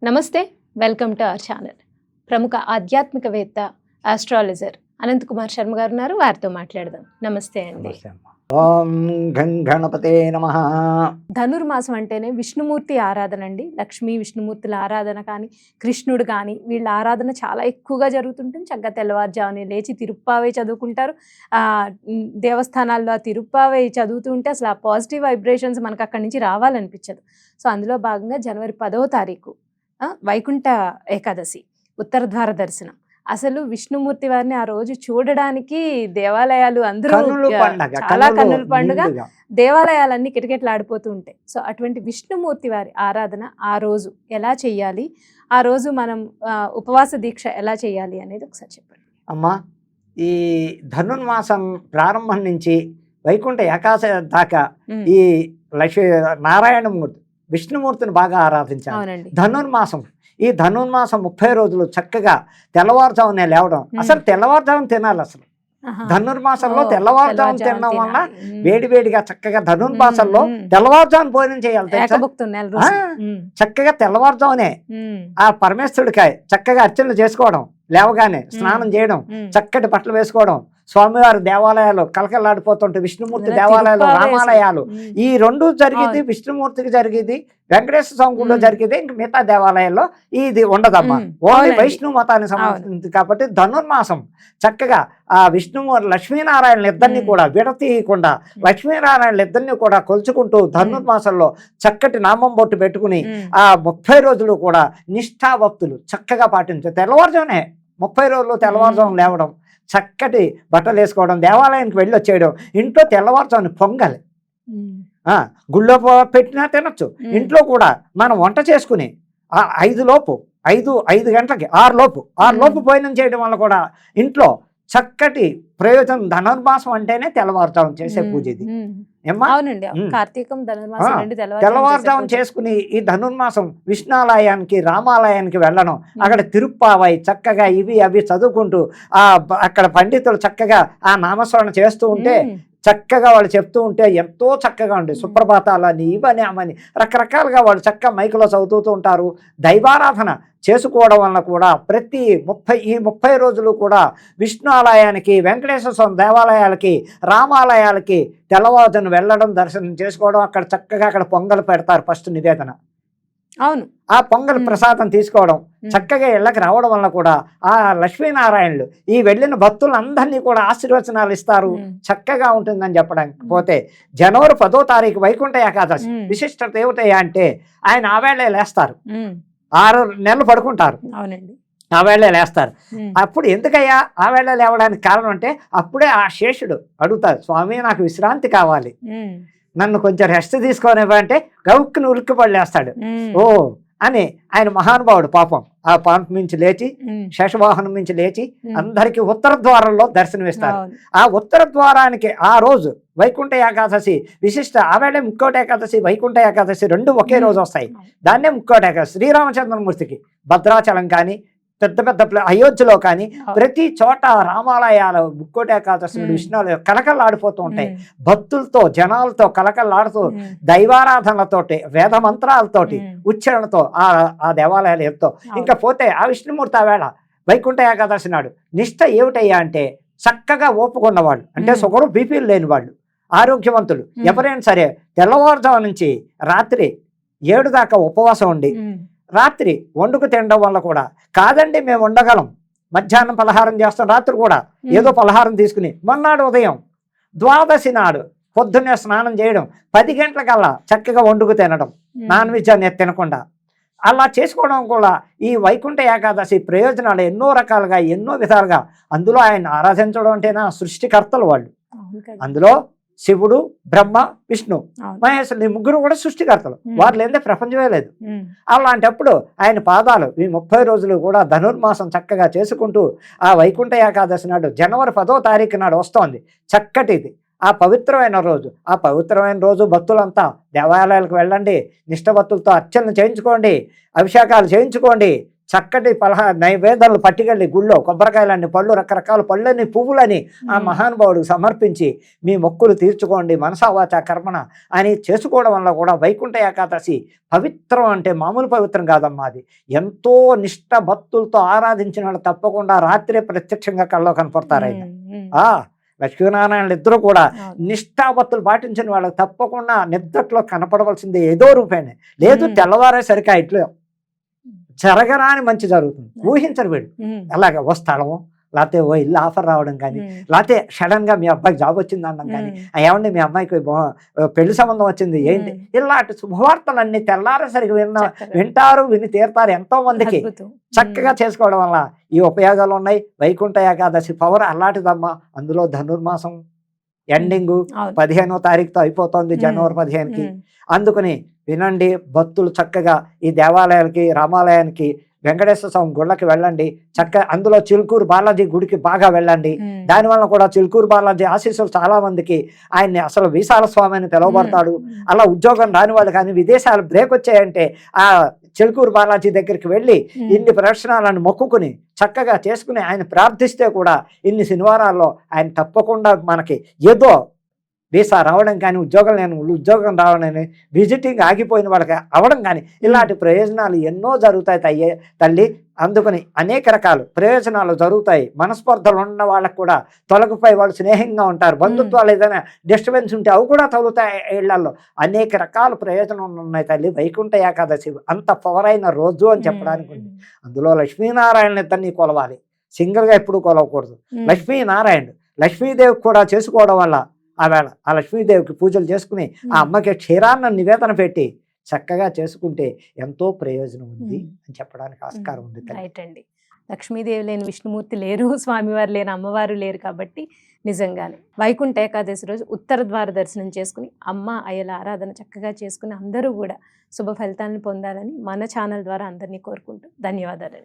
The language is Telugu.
నమస్తే. Welcome to our channel. ప్రముఖ ఆధ్యాత్మికవేత్త, ఆస్ట్రాలజర్ అనంత్ కుమార్ శర్మ గారు ఉన్నారు. వారితో మాట్లాడదాం. నమస్తే అండి. నమస్తే అమ్మ. ఓం గం గణపతే నమః. ధనుర్మాసం అంటేనే విష్ణుమూర్తి ఆరాధన అండి. లక్ష్మీ విష్ణుమూర్తుల ఆరాధన కానీ, కృష్ణుడు కానీ వీళ్ళ ఆరాధన చాలా ఎక్కువగా జరుగుతుంటుంది. చక్కగా తెల్లవారుజామునే లేచి తిరుప్పావై చదువుకుంటారు. దేవస్థానాల్లో ఆ తిరుప్పావై చదువుతూ ఉంటే అసలు ఆ పాజిటివ్ వైబ్రేషన్స్ మనకు అక్కడి నుంచి రావాలనిపించదు. సో అందులో భాగంగా జనవరి 10వ తారీఖు వైకుంఠ ఏకాదశి, ఉత్తర ద్వార దర్శనం. అసలు విష్ణుమూర్తి వారిని ఆ రోజు చూడడానికి దేవాలయాలు అందరూ చాలా కన్నుల పండుగ, దేవాలయాలన్నీ కిటకిటలాడిపోతూ ఉంటాయి. సో అటువంటి విష్ణుమూర్తి వారి ఆరాధన ఆ రోజు ఎలా చెయ్యాలి, ఆ రోజు మనం ఉపవాస దీక్ష ఎలా చేయాలి అనేది ఒకసారి చెప్పండి అమ్మా. ఈ ధనుర్మాసం ప్రారంభం నుంచి వైకుంఠ ఏకాదశి దాకా ఈ లక్ష్మీ నారాయణమూర్తి విష్ణుమూర్తిని బాగా ఆరాధించాలి. ధనుర్మాసం, ఈ ధనుర్మాసం 30 రోజులు చక్కగా తెల్లవారుజామునే లేవడం. అసలు తెల్లవారుజామున తినాలి. అసలు ధనుర్మాసంలో తెల్లవారుజామున తినడం వల్ల వేడివేడిగా చక్కగా ధనుర్మాసంలో తెల్లవారుజామున భోజనం చేయాలి. చక్కగా తెల్లవారుజామునే ఆ పరమేశ్వరుడికాయ చక్కగా అర్చనలు చేసుకోవడం, లేవగానే స్నానం చేయడం, చక్కటి బట్టలు వేసుకోవడం, స్వామివారి దేవాలయాలు కలకలాడిపోతుంటే విష్ణుమూర్తి దేవాలయాలు, రామాలయాలు ఈ రెండు జరిగింది. విష్ణుమూర్తికి జరిగింది, వెంకటేశ్వర స్వామి గుడిలో జరిగింది. ఇంక మిగతా దేవాలయాల్లో ఇది ఉండదమ్మా. ఓన్లీ వైష్ణవ మతానికి సంబంధించింది కాబట్టి ధనుర్మాసం చక్కగా ఆ విష్ణుమూర్తి లక్ష్మీనారాయణ ఇద్దరిని కూడా విడతీయకుండా లక్ష్మీనారాయణ ఇద్దరిని కూడా కొలుచుకుంటూ ధనుర్మాసంలో చక్కటి నామం బొట్టు పెట్టుకుని ఆ 30 రోజులు కూడా నిష్ఠాభక్తులు చక్కగా పాటించారు. తెల్లవారుజామునే 30 రోజులు తెల్లవారుజాము లేవడం, చక్కటి బట్టలు వేసుకోవడం, దేవాలయానికి వెళ్ళి వచ్చేయడం. ఇంట్లో తెల్లవారుజామున పొంగలి గుళ్ళో పెట్టినా తినచ్చు. ఇంట్లో కూడా మనం వంట చేసుకుని 5 లోపు 5 గంటలకి 6 లోపు భోజనం చేయడం వల్ల కూడా ఇంట్లో చక్కటి ప్రయోజనం. ధనుర్మాసం అంటేనే తెల్లవారుజామున చేసే పూజ ఇది. తెల్లవారుజామున చేసుకుని ఈ ధనుర్మాసం విష్ణాలయానికి, రామాలయానికి వెళ్ళడం, అక్కడ తిరుప్పావై చక్కగా ఇవి అవి చదువుకుంటూ అక్కడ పండితులు చక్కగా ఆ నామస్మరణ చేస్తూ ఉంటే చక్కగా వాళ్ళు చెప్తూ ఉంటే ఎంతో చక్కగా ఉండే సుప్రభాతాలని ఇవని అమని రకరకాలుగా వాళ్ళు చక్కగా మైకులో చదువుతూ ఉంటారు. దైవారాధన చేసుకోవడం వలన కూడా ప్రతి 30 రోజులు కూడా విష్ణు ఆలయానికి, వెంకటేశ్వర స్వామి దేవాలయాలకి, రామాలయాలకి తెల్లవారుజామున వెళ్ళడం, దర్శనం చేసుకోవడం. అక్కడ చక్కగా అక్కడ పొంగలు పెడతారు ఫస్ట్ నివేదన. అవును, ఆ పొంగల్ ప్రసాదం తీసుకోవడం, చక్కగా ఇళ్ళకి రావడం వల్ల కూడా ఆ లక్ష్మీనారాయణులు ఈ వెళ్ళిన భక్తులందరినీ కూడా ఆశీర్వచనాలు ఇస్తారు. చక్కగా ఉంటుందని చెప్పడానికి పోతే జనవరి 10వ తారీఖు వైకుంఠ ఏకాదశి విశిష్టత ఏమిటయ్యా అంటే ఆయన ఆ వేళ లేస్తారు, 6 నెలలు పడుకుంటారు, ఆ వేళ లేస్తారు. అప్పుడు ఎందుకయ్యా ఆ వేళ లేవడానికి కారణం అంటే అప్పుడే ఆ శేషుడు అడుగుతారు, స్వామి నాకు విశ్రాంతి కావాలి, నన్ను కొంచెం రెస్ట్ తీసుకోనివ్వంటే గౌక్కుని ఉలిక్కిపడలేస్తాడు. ఓ అని ఆయన మహానుభావుడు పాపం ఆ పాంపు మించి లేచి, శేషవాహనం మించి లేచి అందరికీ ఉత్తర ద్వారంలో దర్శనమిస్తారు. ఆ ఉత్తర ద్వారానికి ఆ రోజు వైకుంఠ ఏకాదశి విశిష్ట. ఆవేళ ముక్కోటి ఏకాదశి, వైకుంఠ ఏకాదశి రెండు ఒకే రోజు వస్తాయి. దాన్నే ముక్కోటి ఏకాదశి. శ్రీరామచంద్రమూర్తికి భద్రాచలం కానీ, పెద్ద పెద్ద అయోధ్యలో కానీ ప్రతి చోట రామాలయాలు ముక్కోటి ఏకాదశి విష్ణువులు కలకలాడిపోతూ ఉంటాయి. భక్తులతో, జనాలతో కలకలాడుతూ దైవారాధనలతోటి, వేద మంత్రాలతోటి, ఉచ్చరణతో ఆ దేవాలయాలు ఎంతో. ఇంకా పోతే ఆ విష్ణుమూర్తి ఆవేళ వైకుంఠ ఏకాదశి నాడు నిష్ఠ ఏమిటయ్యా అంటే చక్కగా ఓపుకున్నవాళ్ళు, అంటే షుగరు బీపీలు లేని వాళ్ళు, ఆరోగ్యవంతులు ఎవరైనా సరే తెల్లవారుజాము నుంచి రాత్రి 7 దాకా ఉపవాసం ఉండి రాత్రి వండుకు తినడం వల్ల కూడా కాదండి మేము ఉండగలం, మధ్యాహ్నం పలహారం చేస్తాం, రాత్రి కూడా ఏదో పలహారం తీసుకుని మొన్నాడు ఉదయం ద్వాదశి నాడు పొద్దున్నే స్నానం చేయడం, 10 గంటలకల్లా చక్కగా వండుకు తినడం, నాన్ వెజ్ అనేది తినకుండా అలా చేసుకోవడం కూడా ఈ వైకుంఠ ఏకాదశి ప్రయోజనాలు ఎన్నో రకాలుగా, ఎన్నో విధాలుగా. అందులో ఆయన ఆరాధించడం అంటేనా సృష్టికర్తలు వాళ్ళు. అందులో శివుడు, బ్రహ్మ, విష్ణు, మహేశ్వరుడు ఈ ముగ్గురు కూడా సృష్టికర్తలు. వారు లేదే ప్రపంచమే లేదు. అలాంటప్పుడు ఆయన పాదాలు ఈ 30 రోజులు కూడా ధనుర్మాసం చక్కగా చేసుకుంటూ ఆ వైకుంఠ ఏకాదశి నాడు జనవరి 10వ తారీఖు నాడు వస్తోంది. చక్కటిది ఆ పవిత్రమైన రోజు. ఆ పవిత్రమైన రోజు భక్తులంతా దేవాలయాలకు వెళ్ళండి, నిష్ఠభక్తులతో అర్చనలు చేయించుకోండి, అభిషేకాలు చేయించుకోండి, చక్కటి నైవేద్యాలు పట్టుకెళ్ళి గుళ్ళో కొబ్బరికాయలన్నీ పళ్ళు రకరకాల పళ్ళని పువ్వులని ఆ మహానుభావుడికి సమర్పించి మీ మొక్కులు తీర్చుకోండి మనసా వాచా కర్మణ అని చేసుకోవడం వల్ల కూడా వైకుంఠ ఏకాదశి పవిత్రం అంటే మామూలు పవిత్రం కాదమ్మా. అది ఎంతో నిష్ఠ భక్తులతో ఆరాధించిన వాళ్ళు తప్పకుండా రాత్రే ప్రత్యక్షంగా కళ్ళలో కనపడతారు ఆయన. లక్ష్మీనారాయణలు ఇద్దరు కూడా నిష్ఠాభక్తులు పాటించిన వాళ్ళకి తప్పకుండా నిద్రలో కనపడవలసిందే ఏదో రూపేనే. లేదు తెల్లవారేసరికి ఇట్లో జరగరాని మంచి జరుగుతుంది. ఊహించరు వీడు. అలాగే ఓ స్థలము లేకపోతే ఓ ఇల్లు ఆఫర్ రావడం కానీ, లేకపోతే సడన్ గా మీ అబ్బాయికి జాబ్ వచ్చింది అనడం కానీ, ఏమండి మీ అమ్మాయికి పెళ్లి సంబంధం వచ్చింది ఏంటి, ఇలాంటి శుభవార్తలన్నీ తెల్లారేసరికి వింటారు, విని తీరుతారు ఎంతో మందికి. చక్కగా చేసుకోవడం వల్ల ఈ ఉపయోగాలు ఉన్నాయి. వైకుంఠ ఏకాదశి పవర్ అలాంటిదమ్మా. అందులో ధనుర్మాసం ఎండింగ్ 15వ తారీఖుతో అయిపోతుంది, జనవరి 15కి. అందుకని వినండి భక్తులు చక్కగా ఈ దేవాలయాలకి, రామాలయానికి, వెంకటేశ్వర స్వామి గుళ్ళకి వెళ్ళండి. అందులో చిలుకూరు బాలాజీ గుడికి బాగా వెళ్ళండి. దానివల్ల కూడా చిలుకూరు బాలాజీ ఆశీస్సులు చాలా మందికి. ఆయన్ని అసలు వీసాల స్వామి అని పిలువబడతాడు. అలా ఉద్యోగం రాని వాళ్ళు కానీ విదేశాలు బ్రేక్ వచ్చాయంటే ఆ చిలుకూరు బాలాజీ దగ్గరికి వెళ్ళి ఇన్ని ప్రదర్శనాలను మొక్కుకుని చక్కగా చేసుకుని ఆయన ప్రార్థిస్తే కూడా ఇన్ని శనివారాల్లో ఆయన తప్పకుండా మనకి ఏదో వీసా రావడం కానీ, ఉద్యోగం రావడం కానీ, విజిటింగ్ ఆగిపోయిన వాళ్ళకి అవడం కానీ, ఇలాంటి ప్రయోజనాలు ఎన్నో జరుగుతాయి తల్లి. అందుకని అనేక రకాల ప్రయోజనాలు జరుగుతాయి. మనస్పర్ధలు ఉన్న వాళ్ళకు కూడా తొలగిపోయి వాళ్ళు స్నేహంగా ఉంటారు. బంధుత్వాలు ఏదైనా డిస్టర్బెన్స్ ఉంటే అవి కూడా తొలుగుతాయి ఇళ్లలో. అనేక రకాల ప్రయోజనాలు ఉన్నాయి తల్లి. వైకుంఠ ఏకాదశి అంత పవర్ అయిన రోజు అని చెప్పడానికి ఉంది. అందులో లక్ష్మీనారాయణ ఇద్దరిని కొలవాలి, సింగిల్గా ఎప్పుడు కొలవకూడదు. లక్ష్మీదేవి కూడా చేసుకోవడం వల్ల ఆవేళ ఆ లక్ష్మీదేవికి పూజలు చేసుకుని ఆ అమ్మకి క్షీరాన్ని నివేదన పెట్టి చక్కగా చేసుకుంటే ఎంతో ప్రయోజనం ఉంది అని చెప్పడానికి ఆస్కారం ఉంది. రైట్ అండి. లక్ష్మీదేవి లేని విష్ణుమూర్తి లేరు, స్వామివారు లేని అమ్మవారు లేరు. కాబట్టి నిజంగానే వైకుంఠ ఏకాదశి రోజు ఉత్తర ద్వార దర్శనం చేసుకుని అమ్మ అయ్యల ఆరాధన చక్కగా చేసుకుని అందరూ కూడా శుభ ఫలితాలను పొందాలని మన ఛానల్ ద్వారా అందరినీ కోరుకుంటూ ధన్యవాదాలు.